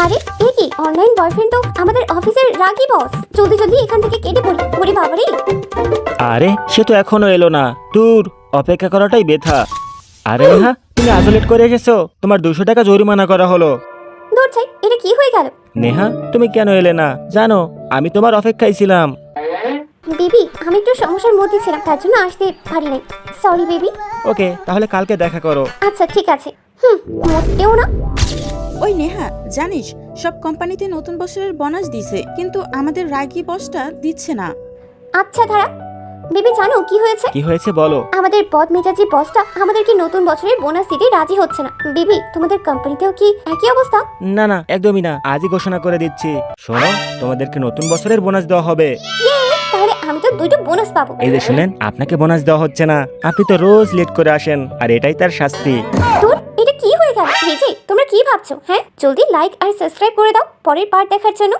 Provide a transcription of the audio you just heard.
আরে এ কি online boyfriend তো আমাদের অফিসের রাগী বস। জলদি জলদি এখান থেকে কেটে পড়ি। ওরে বাবারে, আরে সে তো এখনো এলো না, দূর, অপেক্ষা করাটাই বেথা। আরে নেহা, তুমি আজ লেট করে এসেছো, তোমার 200 টাকা জরিমানা করা হলো। দূর চাই, এটা কি হয়ে গেল? নেহা, তুমি কেন এলে না জানো? আমি তোমার অপেক্ষায় ছিলাম। বেবি, আমি একটু সমস্যার মধ্যে ছিলাম, তার জন্য আসতে পারি নাই। Sorry baby. ওকে, তাহলে কালকে দেখা করো। আচ্ছা ঠিক আছে। মোটেও না। ওই নেহা, জানিস সব কোম্পানিতে নতুন বছরের বোনাস দিছে, কিন্তু আমাদের রাগী বসটা দিচ্ছে না। আচ্ছা ধারা। বেবি জানো কি হয়েছে? কি হয়েছে বলো। আমাদের বদ মেজাজি বসটা আমাদেরকে নতুন বছরের বোনাস দিতে রাজি হচ্ছে না। বেবি, তোমাদের কোম্পানিতেও কি একই অবস্থা? না না, একদমই না, আজই ঘোষণা করে দিচ্ছি। শোনো, তোমাদেরকে নতুন বছরের বোনাস দেওয়া হবে। তাহলে আমি তো দুটো বোনাস পাবো। এই যে শুনেন, আপনাকে বোনাস দেওয়া হচ্ছে না, আপনি তো রোজ লেট করে আসেন, আর এটাই তার শাস্তি। দূর, এটা কি হয়ে গেল? এই যে তোমরা কি ভাবছো? হ্যাঁ, জলদি লাইক আর সাবস্ক্রাইব করে দাও পরের পার্ট দেখার জন্য।